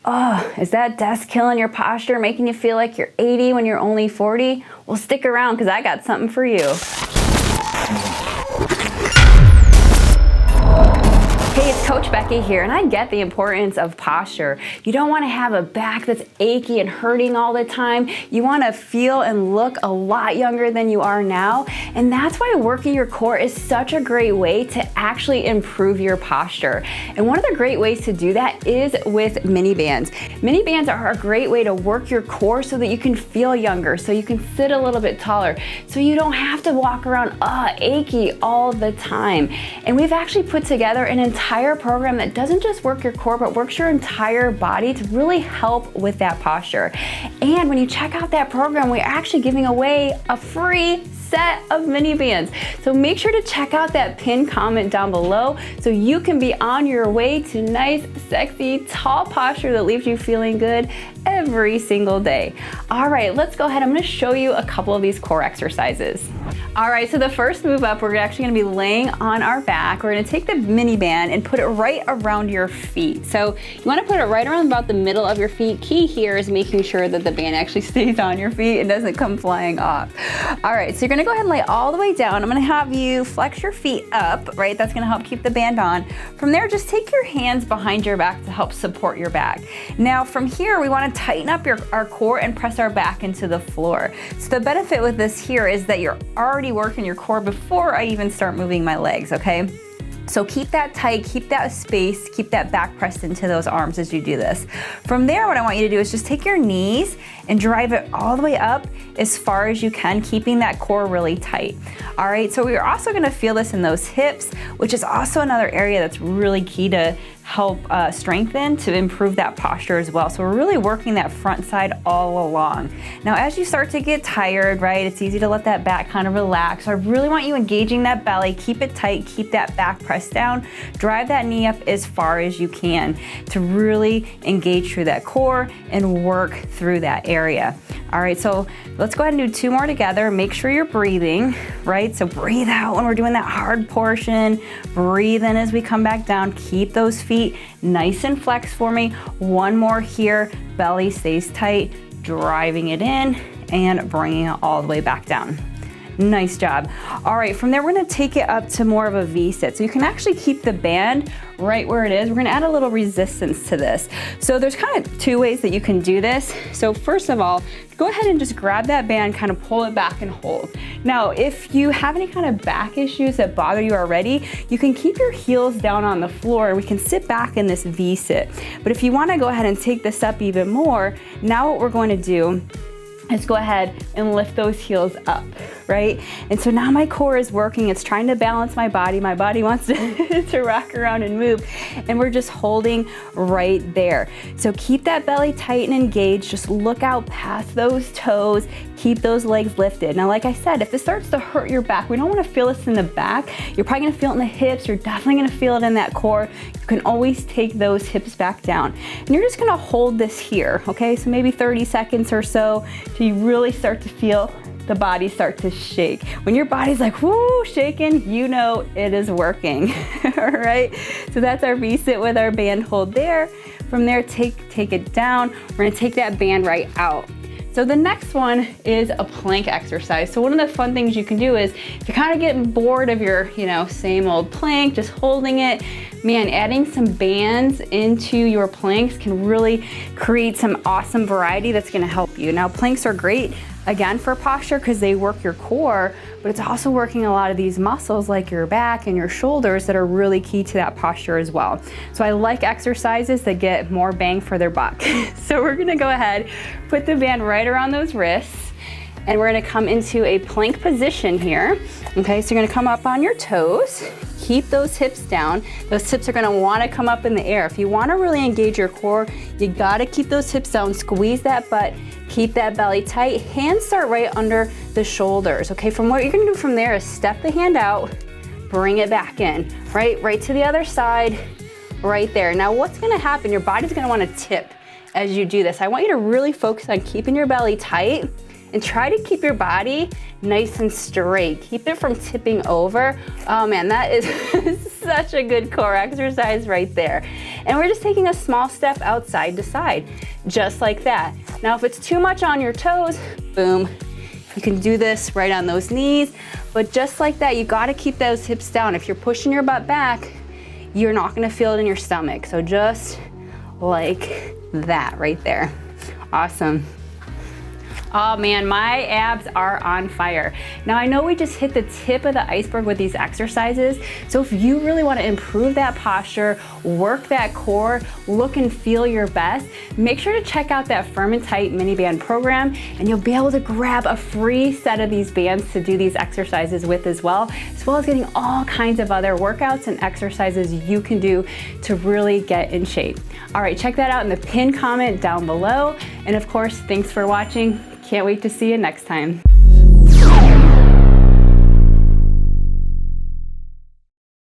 Oh, is that desk killing your posture, making you feel like you're 80 when you're only 40? Well, stick around because I got something for you. Hey, it's Coach Becky here, and I get the importance of posture. You don't want to have a back that's achy and hurting all the time. You want to feel and look a lot younger than you are now, and that's why working your core is such a great way to actually improve your posture. And one of the great ways to do that is with mini bands. Mini bands are a great way to work your core so that you can feel younger, so you can sit a little bit taller, so you don't have to walk around achy all the time. And we've actually put together an entire program that doesn't just work your core, but works your entire body to really help with that posture. And when you check out that program, we're actually giving away a free set of mini bands. So make sure to check out that pinned comment down below so you can be on your way to nice, sexy, tall posture that leaves you feeling good every single day. All right, let's go ahead. I'm gonna show you a couple of these core exercises. All right, so the first move up, we're actually gonna be laying on our back. We're gonna take the mini band and put it right around your feet. So you wanna put it right around about the middle of your feet. Key here is making sure that the band actually stays on your feet and doesn't come flying off. All right, so you're gonna go ahead and lay all the way down. I'm gonna have you flex your feet up, right? That's gonna help keep the band on. From there, just take your hands behind your back to help support your back. Now from here, we wanna tighten up our core and press our back into the floor. So the benefit with this here is that you're already working your core before I even start moving my legs, okay? So keep that tight, keep that space, keep that back pressed into those arms as you do this. From there, what I want you to do is just take your knees and drive it all the way up as far as you can, keeping that core really tight. All right, so we're also gonna feel this in those hips, which is also another area that's really key to help strengthen, to improve that posture as well. So we're really working that front side all along. Now, as you start to get tired, right, it's easy to let that back kind of relax. So I really want you engaging that belly, keep it tight, keep that back pressed down, drive that knee up as far as you can to really engage through that core and work through that area. All right, so let's go ahead and do two more together. Make sure you're breathing, right? So breathe out when we're doing that hard portion. Breathe in as we come back down. Keep those feet nice and flexed for me. One more here. Belly stays tight, driving it in and bringing it all the way back down. Nice job. All right, from there, we're gonna take it up to more of a V-sit. So you can actually keep the band right where it is. We're gonna add a little resistance to this. So there's kind of two ways that you can do this. So first of all, go ahead and just grab that band, kind of pull it back and hold. Now, if you have any kind of back issues that bother you already, you can keep your heels down on the floor and we can sit back in this V-sit. But if you wanna go ahead and take this up even more, now what we're going to do is go ahead and lift those heels up, right? And so now my core is working. It's trying to balance my body. My body wants to rock around and move. And we're just holding right there. So keep that belly tight and engaged. Just look out past those toes. Keep those legs lifted. Now, like I said, if this starts to hurt your back, we don't want to feel this in the back. You're probably gonna feel it in the hips. You're definitely gonna feel it in that core. You can always take those hips back down. And you're just gonna hold this here, okay? So maybe 30 seconds or so till you really start to feel the body start to shake. When your body's like, whoo, shaking, you know it is working, all right? So that's our V-sit with our band hold there. From there, take it down. We're gonna take that band right out. So the next one is a plank exercise. So one of the fun things you can do is, if you're kind of getting bored of your, same old plank, just holding it, man, adding some bands into your planks can really create some awesome variety that's gonna help you. Now, planks are great, again, for posture because they work your core, but it's also working a lot of these muscles like your back and your shoulders that are really key to that posture as well. So I like exercises that get more bang for their buck. So we're gonna go ahead, put the band right around those wrists, and we're gonna come into a plank position here. Okay, so you're gonna come up on your toes, keep those hips down. Those hips are gonna wanna come up in the air. If you wanna really engage your core, you gotta keep those hips down, squeeze that butt, keep that belly tight. Hands start right under the shoulders, okay? From what you're gonna do from there is step the hand out, bring it back in, right to the other side, right there. Now what's gonna happen, your body's gonna wanna tip as you do this. I want you to really focus on keeping your belly tight and try to keep your body nice and straight. Keep it from tipping over. Oh man, that is such a good core exercise right there. And we're just taking a small step out side to side, just like that. Now, if it's too much on your toes, boom, you can do this right on those knees, but just like that, you gotta keep those hips down. If you're pushing your butt back, you're not gonna feel it in your stomach. So just like that right there. Awesome. Oh man, my abs are on fire. Now I know we just hit the tip of the iceberg with these exercises, so if you really want to improve that posture, work that core, look and feel your best, make sure to check out that Firm and Tight mini band program, and you'll be able to grab a free set of these bands to do these exercises with as well as getting all kinds of other workouts and exercises you can do to really get in shape. All right, check that out in the pinned comment down below, and of course, thanks for watching. Can't wait to see you next time.